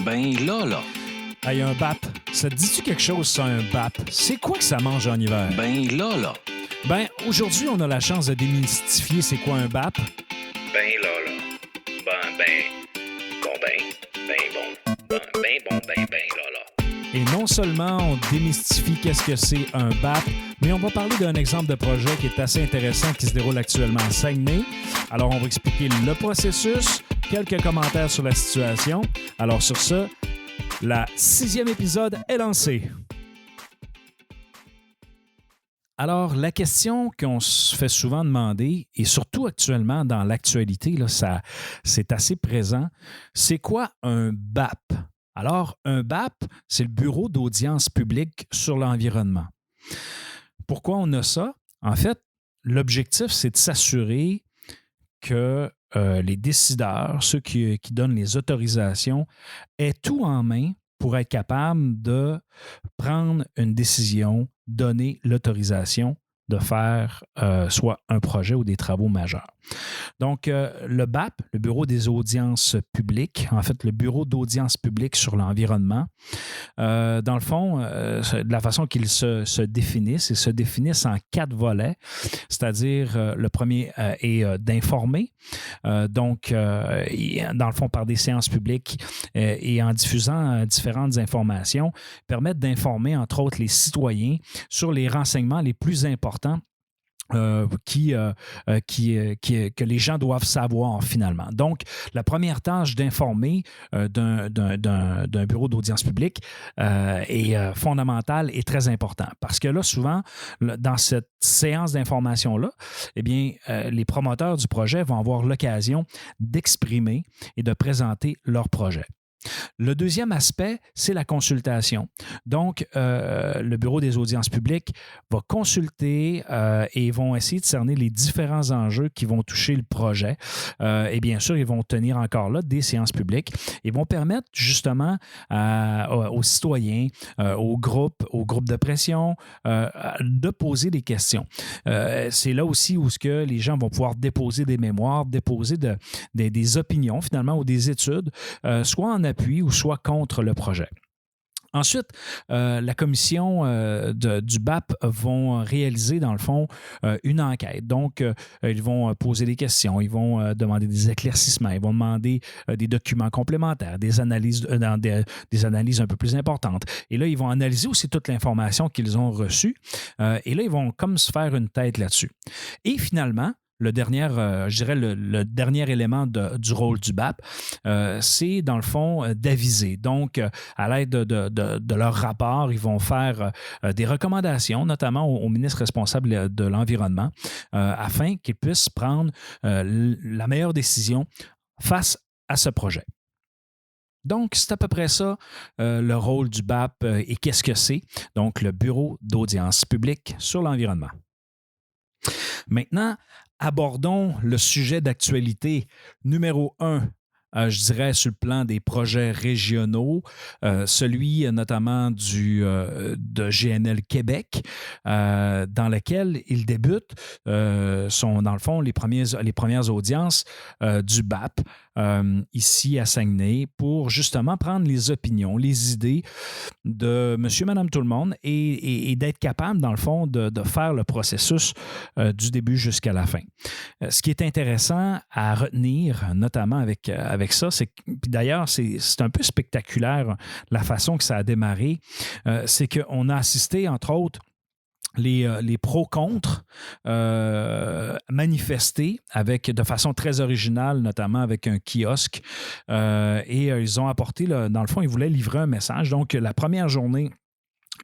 Ben là. Hey, un BAP, ça te dit-tu quelque chose, ça, un BAP? C'est quoi que ça mange en hiver? Ben là. Ben, aujourd'hui, on a la chance de démystifier c'est quoi un BAP. Ben là. Ben là. Et non seulement on démystifie qu'est-ce que c'est un BAP, mais on va parler d'un exemple de projet qui est assez intéressant qui se déroule actuellement à Saguenay. Alors, on va expliquer le processus, quelques commentaires sur la situation. Alors, sur ce, la 6e épisode est lancé. Alors, la question qu'on se fait souvent demander, et surtout actuellement dans l'actualité, là, c'est assez présent, c'est quoi un BAP? Alors, un BAP, c'est le Bureau d'audience publique sur l'environnement. Pourquoi on a ça? En fait, l'objectif, c'est de s'assurer que les décideurs, ceux qui donnent les autorisations, aient tout en main pour être capables de prendre une décision, donner l'autorisation de faire soit un projet ou des travaux majeurs. Donc, le BAP, le Bureau des audiences publiques, en fait, le Bureau d'audience publique sur l'environnement, dans le fond, de la façon qu'ils se définissent, ils se définissent en 4 volets, c'est-à-dire le premier est d'informer, donc, dans le fond, par des séances publiques et en diffusant différentes informations, permettent d'informer, entre autres, les citoyens sur les renseignements les plus importants que les gens doivent savoir finalement. Donc, la première tâche d'informer d'un bureau d'audience publique est fondamentale et très importante parce que là, souvent, dans cette séance d'information-là, eh bien, les promoteurs du projet vont avoir l'occasion d'exprimer et de présenter leur projet. Le deuxième aspect, c'est la consultation. Donc, le Bureau des audiences publiques va consulter et vont essayer de cerner les différents enjeux qui vont toucher le projet. Et bien sûr, ils vont tenir encore là des séances publiques et vont permettre justement aux citoyens, aux groupes de pression, de poser des questions. C'est là aussi où les gens vont pouvoir déposer des mémoires, déposer des opinions finalement ou des études, soit en appui ou soit contre le projet. Ensuite, la commission du BAP vont réaliser, dans le fond, une enquête. Donc, ils vont poser des questions, ils vont demander des éclaircissements, ils vont demander des documents complémentaires, des analyses un peu plus importantes. Et là, ils vont analyser aussi toute l'information qu'ils ont reçue. Et là, ils vont comme se faire une tête là-dessus. Et finalement, le dernier élément du rôle du BAP, c'est dans le fond d'aviser. Donc, à l'aide de leur rapport, ils vont faire des recommandations, notamment au ministre responsable de l'Environnement, afin qu'ils puissent prendre la meilleure décision face à ce projet. Donc, c'est à peu près ça, le rôle du BAP et qu'est-ce que c'est? Donc, le Bureau d'audience publique sur l'environnement. Maintenant, abordons le sujet d'actualité numéro 1, je dirais, sur le plan des projets régionaux, celui notamment de GNL Québec, dans lequel il débute, sont dans le fond les premières audiences du BAP ici à Saguenay pour justement prendre les opinions, les idées de monsieur, madame, tout le monde et d'être capable, dans le fond, de faire le processus du début jusqu'à la fin. Ce qui est intéressant à retenir, notamment avec ça, c'est que, puis d'ailleurs, c'est un peu spectaculaire la façon que ça a démarré, c'est qu'on a assisté, entre autres, les pro-contre manifester de façon très originale, notamment avec un kiosque. Et ils ont apporté, dans le fond, ils voulaient livrer un message. Donc, la première journée,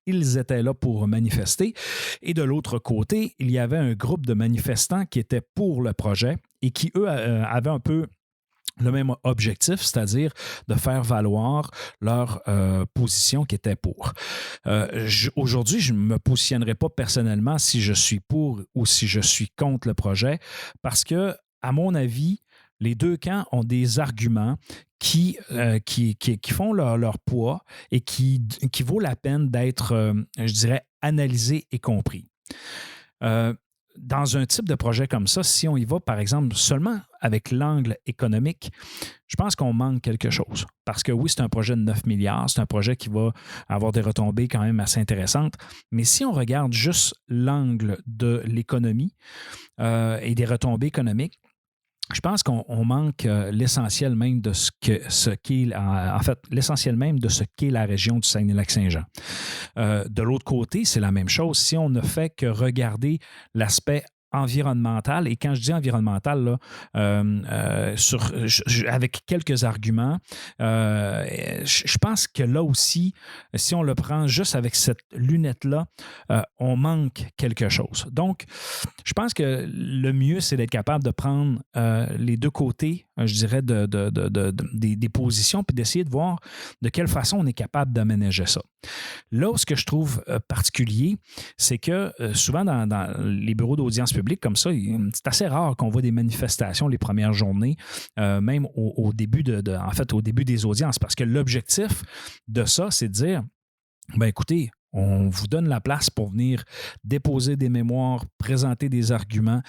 ils étaient là pour manifester. Et de l'autre côté, il y avait un groupe de manifestants qui étaient pour le projet et qui, eux, avaient un peu le même objectif, c'est-à-dire de faire valoir leur position qui était pour. Aujourd'hui, je ne me positionnerai pas personnellement si je suis pour ou si je suis contre le projet parce que, à mon avis, les deux camps ont des arguments qui font leur poids et qui vaut la peine d'être, je dirais, analysés et compris. dans un type de projet comme ça, si on y va, par exemple, seulement avec l'angle économique, je pense qu'on manque quelque chose. Parce que oui, c'est un projet de 9 milliards, c'est un projet qui va avoir des retombées quand même assez intéressantes. Mais si on regarde juste l'angle de l'économie et des retombées économiques, je pense qu'on manque l'essentiel même de l'essentiel même de ce qu'est la région du Saguenay-Lac-Saint-Jean. De l'autre côté, c'est la même chose. Si on ne fait que regarder l'aspect environnemental, et quand je dis environnemental, là, avec quelques arguments, je pense que là aussi, si on le prend juste avec cette lunette-là, on manque quelque chose. Donc, je pense que le mieux, c'est d'être capable de prendre les deux côtés, je dirais, des positions, puis d'essayer de voir de quelle façon on est capable d'aménager ça. Là où ce que je trouve particulier, c'est que souvent dans les bureaux d'audience publique comme ça, c'est assez rare qu'on voit des manifestations les premières journées, même au début au début des audiences, parce que l'objectif de ça, c'est de dire, ben écoutez, on vous donne la place pour venir déposer des mémoires, présenter des arguments,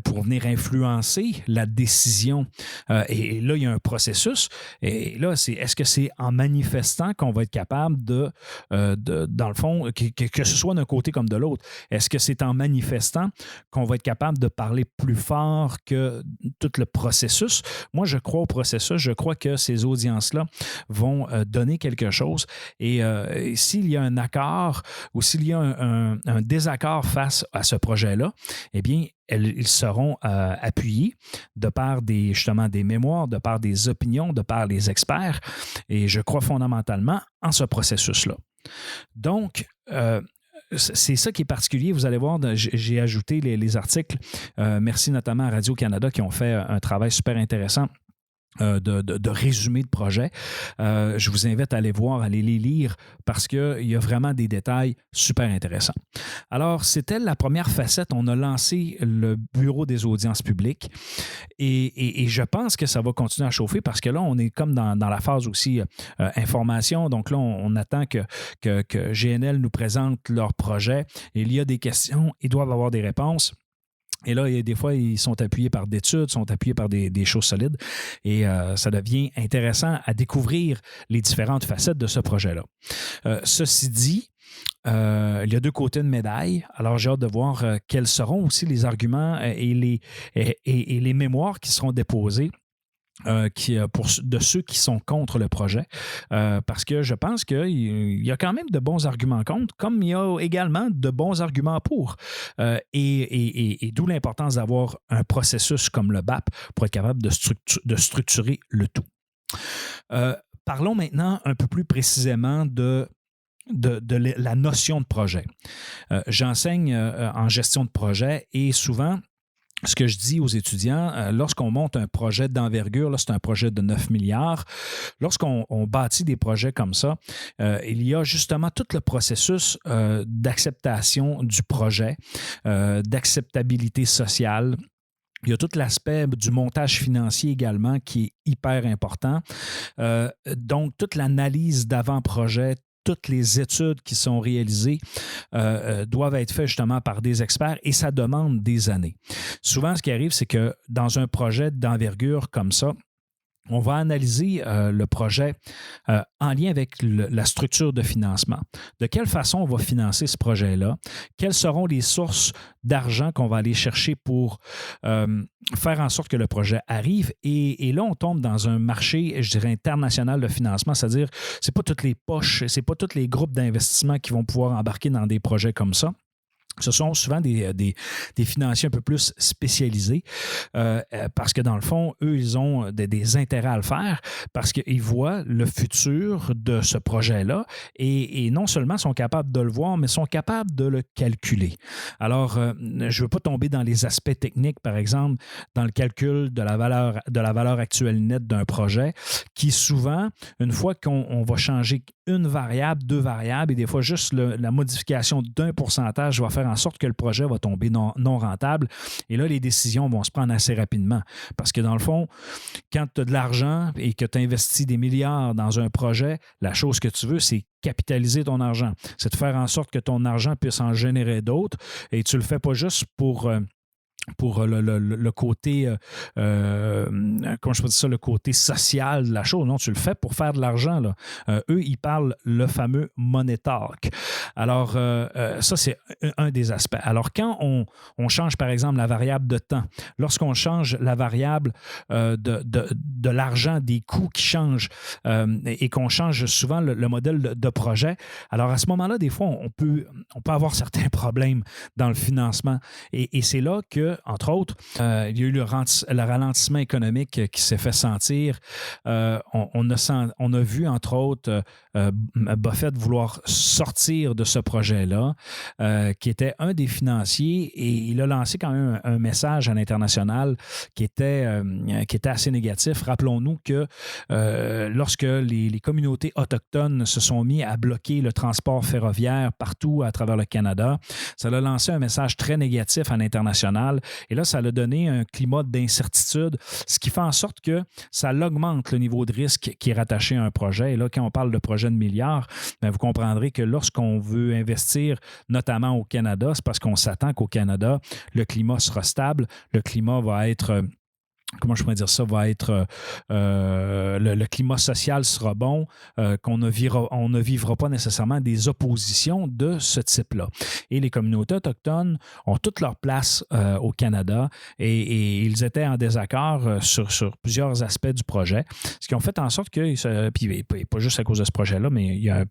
pour venir influencer la décision. Et là, il y a un processus. Et là, est-ce que c'est en manifestant qu'on va être capable dans le fond, que ce soit d'un côté comme de l'autre, est-ce que c'est en manifestant qu'on va être capable de parler plus fort que tout le processus? Moi, je crois au processus. Je crois que ces audiences-là vont donner quelque chose. Et s'il y a un accord ou s'il y a un désaccord face à ce projet-là, eh bien, ils seront appuyés de par justement des mémoires, de par des opinions, de par les experts. Et je crois fondamentalement en ce processus-là. Donc, c'est ça qui est particulier. Vous allez voir, j'ai ajouté les articles. Merci notamment à Radio-Canada qui ont fait un travail super intéressant de résumé de projet. Je vous invite à aller voir, à aller les lire parce qu'il y a vraiment des détails super intéressants. Alors, c'était la première facette. On a lancé le bureau des audiences publiques et je pense que ça va continuer à chauffer parce que là, on est comme dans la phase aussi information. Donc là, on attend que GNL nous présente leur projet. Il y a des questions, ils doivent avoir des réponses. Et là, des fois, ils sont appuyés par d'études, sont appuyés par des choses solides. Et ça devient intéressant à découvrir les différentes facettes de ce projet-là. Ceci dit, il y a deux côtés de médaille. Alors, j'ai hâte de voir quels seront aussi les arguments et les mémoires qui seront déposés. De ceux qui sont contre le projet, parce que je pense qu'il y a quand même de bons arguments contre, comme il y a également de bons arguments pour. Et d'où l'importance d'avoir un processus comme le BAP pour être capable de structurer le tout. Parlons maintenant un peu plus précisément de la notion de projet. J'enseigne en gestion de projet et souvent, ce que je dis aux étudiants, lorsqu'on monte un projet d'envergure, là, c'est un projet de 9 milliards, lorsqu'on bâtit des projets comme ça, il y a justement tout le processus d'acceptation du projet, d'acceptabilité sociale. Il y a tout l'aspect du montage financier également qui est hyper important. Donc, toute l'analyse d'avant-projet, toutes les études qui sont réalisées doivent être faites justement par des experts et ça demande des années. Souvent, ce qui arrive, c'est que dans un projet d'envergure comme ça, on va analyser le projet en lien avec la structure de financement. De quelle façon on va financer ce projet-là? Quelles seront les sources d'argent qu'on va aller chercher pour faire en sorte que le projet arrive? Et là, on tombe dans un marché, je dirais, international de financement, c'est-à-dire ce n'est pas toutes les poches, ce n'est pas tous les groupes d'investissement qui vont pouvoir embarquer dans des projets comme ça. Ce sont souvent des financiers un peu plus spécialisés parce que dans le fond, eux, ils ont des intérêts à le faire parce qu'ils voient le futur de ce projet-là et non seulement sont capables de le voir, mais sont capables de le calculer. Alors, je ne veux pas tomber dans les aspects techniques, par exemple, dans le calcul de la valeur actuelle nette d'un projet qui souvent, une fois qu'on va changer une variable, deux variables, et des fois, juste la modification d'un pourcentage va faire en sorte que le projet va tomber non rentable. Et là, les décisions vont se prendre assez rapidement. Parce que dans le fond, quand tu as de l'argent et que tu investis des milliards dans un projet, la chose que tu veux, c'est capitaliser ton argent. C'est de faire en sorte que ton argent puisse en générer d'autres. Et tu ne le fais pas juste pour le côté, comment je peux dire ça, le côté social de la chose. Non, tu le fais pour faire de l'argent, là. Eux, ils parlent le fameux money talk. Alors, ça, c'est un des aspects. Alors, quand on change, par exemple, la variable de temps, lorsqu'on change la variable de l'argent, des coûts qui changent et qu'on change souvent le modèle de projet, alors à ce moment-là, des fois, on peut avoir certains problèmes dans le financement. Et c'est là que entre autres, il y a eu le ralentissement économique qui s'est fait sentir. On a vu, entre autres, Buffett vouloir sortir de ce projet-là, qui était un des financiers, et il a lancé quand même un message à l'international qui était assez négatif. Rappelons-nous que lorsque les communautés autochtones se sont mis à bloquer le transport ferroviaire partout à travers le Canada, ça a lancé un message très négatif à l'international. Et là, ça a donné un climat d'incertitude, ce qui fait en sorte que ça augmente le niveau de risque qui est rattaché à un projet. Et là, quand on parle de projet de milliards, bien, vous comprendrez que lorsqu'on veut investir, notamment au Canada, c'est parce qu'on s'attend qu'au Canada, le climat sera stable, le climat va être... comment je pourrais dire ça, va être le climat social sera bon, qu'on ne vivra pas nécessairement des oppositions de ce type-là. Et les communautés autochtones ont toute leur place au Canada et ils étaient en désaccord sur plusieurs aspects du projet, ce qui ont fait en sorte que, puis pas juste à cause de ce projet-là, mais il y a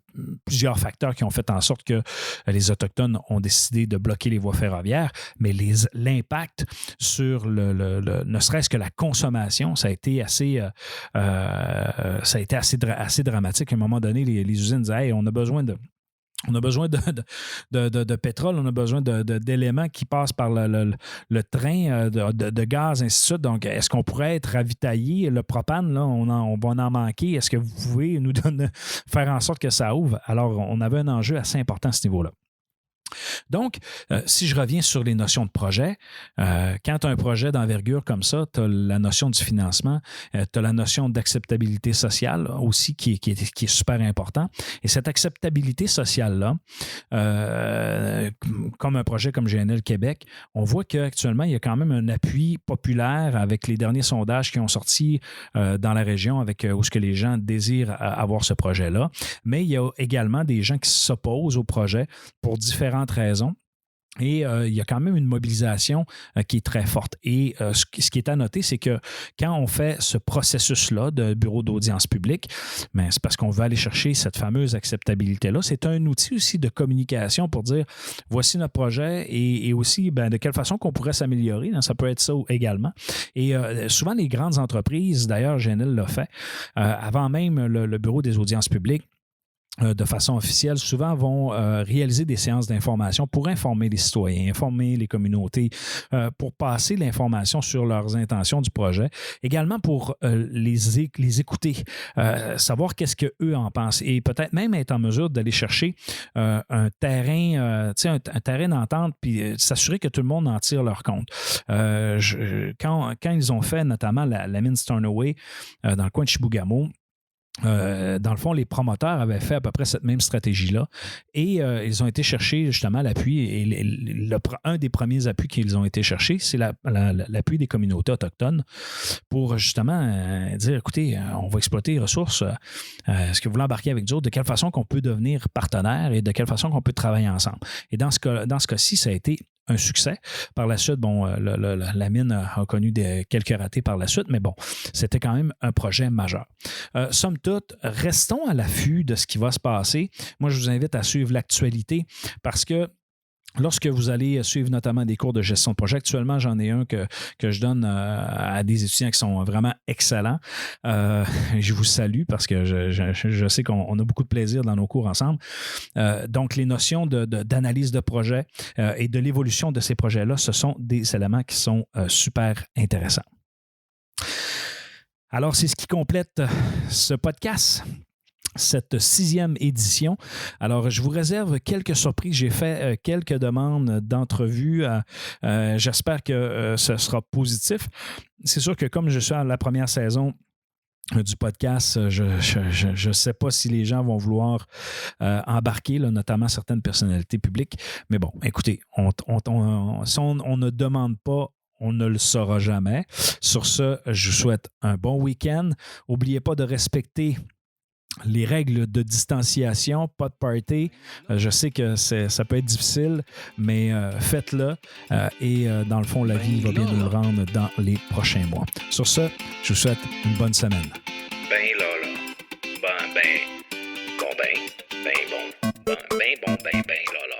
plusieurs facteurs qui ont fait en sorte que les Autochtones ont décidé de bloquer les voies ferroviaires, mais l'impact sur ne serait-ce que la consommation, ça a été assez dramatique. À un moment donné, les usines disaient hey, on a besoin de pétrole, on a besoin d'éléments qui passent par le train de gaz, ainsi de suite. Donc, est-ce qu'on pourrait être ravitaillé? Le propane, là, on va en manquer. Est-ce que vous pouvez nous faire en sorte que ça ouvre? Alors, on avait un enjeu assez important à ce niveau-là. Donc, si je reviens sur les notions de projet, quand tu as un projet d'envergure comme ça, tu as la notion du financement, tu as la notion d'acceptabilité sociale aussi qui est super important. Et cette acceptabilité sociale-là, comme un projet comme GNL Québec, on voit qu'actuellement, il y a quand même un appui populaire avec les derniers sondages qui ont sorti dans la région avec où ce que les gens désirent avoir ce projet-là. Mais il y a également des gens qui s'opposent au projet pour différentes raisons. Et il y a quand même une mobilisation qui est très forte. Et ce qui est à noter, c'est que quand on fait ce processus-là de bureau d'audience publique, bien, c'est parce qu'on veut aller chercher cette fameuse acceptabilité-là. C'est un outil aussi de communication pour dire voici notre projet et aussi bien, de quelle façon qu'on pourrait s'améliorer. Ça peut être ça également. Et souvent, les grandes entreprises, d'ailleurs, GNL l'a fait, avant même le bureau des audiences publiques, de façon officielle, souvent vont réaliser des séances d'information pour informer les citoyens, informer les communautés, pour passer l'information sur leurs intentions du projet. Également pour les écouter, savoir qu'est-ce qu'eux en pensent et peut-être même être en mesure d'aller chercher un terrain, un terrain d'entente puis s'assurer que tout le monde en tire leur compte. Quand ils ont fait notamment la mine Stornoway dans le coin de Chibougamau, dans le fond, les promoteurs avaient fait à peu près cette même stratégie-là et ils ont été chercher justement l'appui et un des premiers appuis qu'ils ont été chercher, c'est l'appui des communautés autochtones pour justement dire, écoutez, on va exploiter les ressources. Est-ce que vous voulez embarquer avec nous autres? De quelle façon qu'on peut devenir partenaire et de quelle façon qu'on peut travailler ensemble? Et dans ce cas-ci, ça a été un succès. Par la suite, bon, la mine a connu quelques ratés par la suite, mais bon, c'était quand même un projet majeur. Somme toute, restons à l'affût de ce qui va se passer. Moi, je vous invite à suivre l'actualité parce que lorsque vous allez suivre notamment des cours de gestion de projet, actuellement, j'en ai un que je donne à des étudiants qui sont vraiment excellents. Je vous salue parce que je sais qu'on a beaucoup de plaisir dans nos cours ensemble. Donc, les notions d'analyse de projet et de l'évolution de ces projets-là, ce sont des éléments qui sont super intéressants. Alors, c'est ce qui complète ce podcast. cette 6e édition. Alors, je vous réserve quelques surprises. J'ai fait quelques demandes d'entrevues. J'espère que ce sera positif. C'est sûr que comme je suis à la première saison du podcast, je ne sais pas si les gens vont vouloir embarquer, là, notamment certaines personnalités publiques. Mais bon, écoutez, si on ne demande pas, on ne le saura jamais. Sur ce, je vous souhaite un bon week-end. N'oubliez pas de respecter les règles de distanciation, pas de party. Je sais que ça peut être difficile, mais faites-le. Et dans le fond, la vie va bien nous le rendre dans les prochains mois. Sur ce, je vous souhaite une bonne semaine. Ben là. Ben bon. Ben bon, ben là.